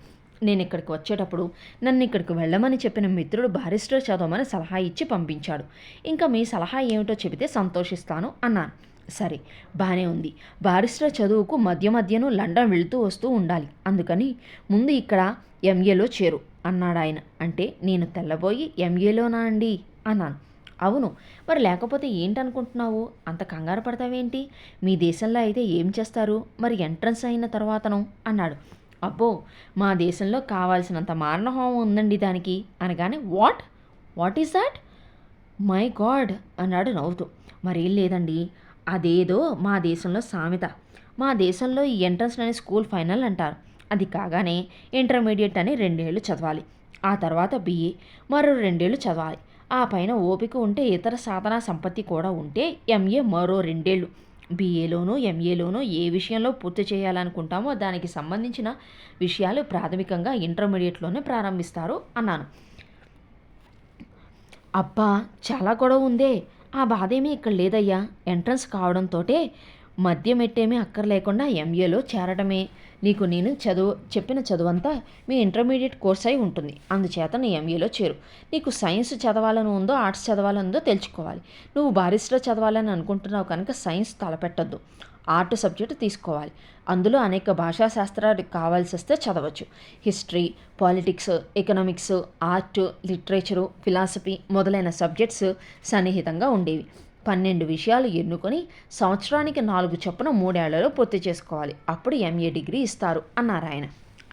నేను ఇక్కడికి వచ్చేటప్పుడు నన్ను ఇక్కడికి వెళ్ళమని చెప్పిన మిత్రుడు బారిస్టర్ చదవమని సలహా ఇచ్చి పంపించాడు. ఇంకా మీ సలహా ఏమిటో చెబితే సంతోషిస్తాను అన్నాను. సరే, బానే ఉంది. బారిస్టర్ చదువుకు మధ్య మధ్యను లండన్ వెళుతూ వస్తూ ఉండాలి. అందుకని ముందు ఇక్కడ ఎంఏలో చేరు అన్నాడాయన. అంటే నేను తెల్లబోయి ఎంఏలోనా అండి అన్నాను. అవును, మరి లేకపోతే ఏంటనుకుంటున్నావు? అంత కంగారు పడతావేంటి? మీ దేశంలో అయితే ఏం చేస్తారు మరి ఎంట్రన్స్ అయిన తర్వాతను అన్నాడు. అబ్బో, మా దేశంలో కావాల్సినంత మారణహోమం ఉందండి దానికి అనగానే what is that? My God అన్నాడు నవ్వుతూ. మరేం లేదండి, అదేదో మా దేశంలో సామెత. మా దేశంలో ఈ ఎంట్రన్స్ అనే స్కూల్ ఫైనల్ అంటారు. అది కాగానే ఇంటర్మీడియట్ అని 2 ఏళ్ళు చదవాలి. ఆ తర్వాత BA మరో 2 ఏళ్ళు చదవాలి. ఆ పైన ఓపిక ఉంటే ఇతర సాధనా సంపత్తి కూడా ఉంటే ఎంఏ మరో 2 ఏళ్ళు, బీఏలోనూ ఎంఏలోనూ ఏ విషయంలో పూర్తి చేయాలనుకుంటామో దానికి సంబంధించిన విషయాలు ప్రాథమికంగా ఇంటర్మీడియట్లోనే ప్రారంభిస్తారు అన్నాను. అబ్బా, చాలా గొడవ ఉందే. ఆ బాధేమీ ఇక్కడ లేదయ్యా. ఎంట్రన్స్ కావడంతోటే మధ్య మెట్టేమీ అక్కర్లేకుండా ఎంఏలో చేరడమే. నీకు నేను చెప్పిన చదువంతా మీ ఇంటర్మీడియట్ కోర్స్ అయి ఉంటుంది. అందుచేత నీ ఎంఏలో చేరు. నీకు సైన్స్ చదవాలని ఉందో ఆర్ట్స్ చదవాలని ఉందో తెలుసుకోవాలి. నువ్వు బారిస్టర్ చదవాలని అనుకుంటున్నావు కనుక సైన్స్ తలపెట్టద్దు. ఆర్ట్ సబ్జెక్టు తీసుకోవాలి. అందులో అనేక భాషాశాస్త్రాలు కావాల్సి వస్తే చదవచ్చు. History, politics, economics, art, literature, philosophy మొదలైన సబ్జెక్ట్స్ సన్నిహితంగా ఉండేవి. 12 విషయాలు ఎన్నుకొని సంవత్సరానికి 4 చొప్పున 3 ఏళ్లలో పూర్తి చేసుకోవాలి. అప్పుడు ఎంఏ డిగ్రీ ఇస్తారు అన్నారు ఆయన.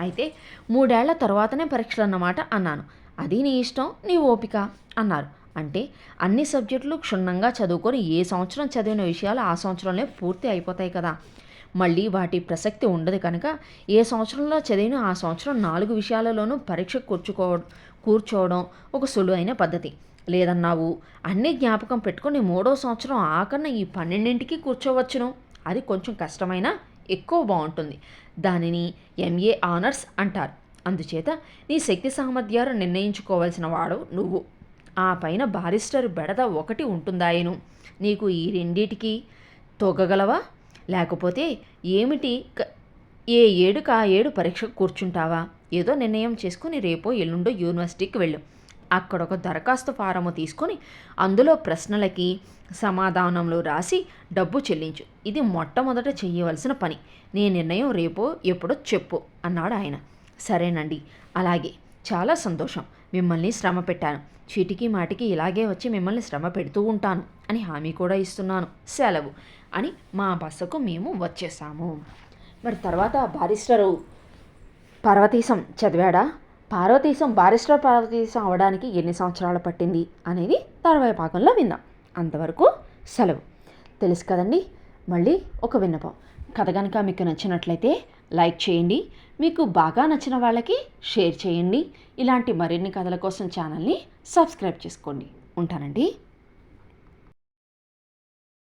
అయితే 3 ఏళ్ల తర్వాతనే పరీక్షలు అన్నమాట అన్నాను. అది నీ ఇష్టం, నీ ఓపిక అన్నారు. అంటే అన్ని సబ్జెక్టులు క్షుణ్ణంగా చదువుకొని ఏ సంవత్సరం చదివిన విషయాలు ఆ సంవత్సరంలో పూర్తి అయిపోతాయి కదా. మళ్ళీ వాటి ప్రసక్తి ఉండదు కనుక ఏ సంవత్సరంలో చదివిన ఆ సంవత్సరం 4 విషయాలలోనూ పరీక్ష కూర్చోవడం ఒక సులువైన పద్ధతి. లేదన్నావు, అన్నీ జ్ఞాపకం పెట్టుకుని 3వ సంవత్సరం ఆఖరణ ఈ 12ంటికి కూర్చోవచ్చును. అది కొంచెం కష్టమైనా ఎక్కువ బాగుంటుంది. దానిని ఎంఏ ఆనర్స్ అంటారు. అందుచేత నీ శక్తి సామర్థ్యాలు నిర్ణయించుకోవాల్సిన వాడు నువ్వు. ఆ పైన బారిస్టర్ బెడద ఒకటి ఉంటుందాయను. నీకు ఈ రెండిటికి తొగగలవా? లేకపోతే ఏమిటి? ఏ ఏడుకు ఆ ఏడు పరీక్షకు కూర్చుంటావా? ఏదో నిర్ణయం చేసుకుని రేపో ఎల్లుండో యూనివర్సిటీకి వెళ్ళు. అక్కడ ఒక దరఖాస్తు ఫారము తీసుకొని అందులో ప్రశ్నలకి సమాధానంలో రాసి డబ్బు చెల్లించు. ఇది మొట్టమొదట చెయ్యవలసిన పని. నీ నిర్ణయం రేపో ఎప్పుడో చెప్పు అన్నాడు ఆయన. సరేనండి, అలాగే, చాలా సంతోషం. మిమ్మల్ని శ్రమ పెట్టాను. చీటికి మాటికి ఇలాగే వచ్చి మిమ్మల్ని శ్రమ పెడుతూ ఉంటాను అని హామీ కూడా ఇస్తున్నాను. సెలవు అని మా బస్సుకు మేము వచ్చేసాము. మరి తర్వాత బారిస్టరు పార్వతీశం చదివాడా? బారిస్టర్ పార్వతీశం అవడానికి ఎన్ని సంవత్సరాలు పట్టింది అనేది తర్వాయి భాగంలో విందాం. అంతవరకు సెలవు. తెలుసు కదండి. మళ్ళీ ఒక విన్నపం. కథ కనుక మీకు నచ్చినట్లయితే లైక్ చేయండి. మీకు బాగా నచ్చిన వాళ్ళకి షేర్ చేయండి. ఇలాంటి మరిన్ని కథల కోసం ఛానల్ని సబ్స్క్రైబ్ చేసుకోండి. ఉంటానండి.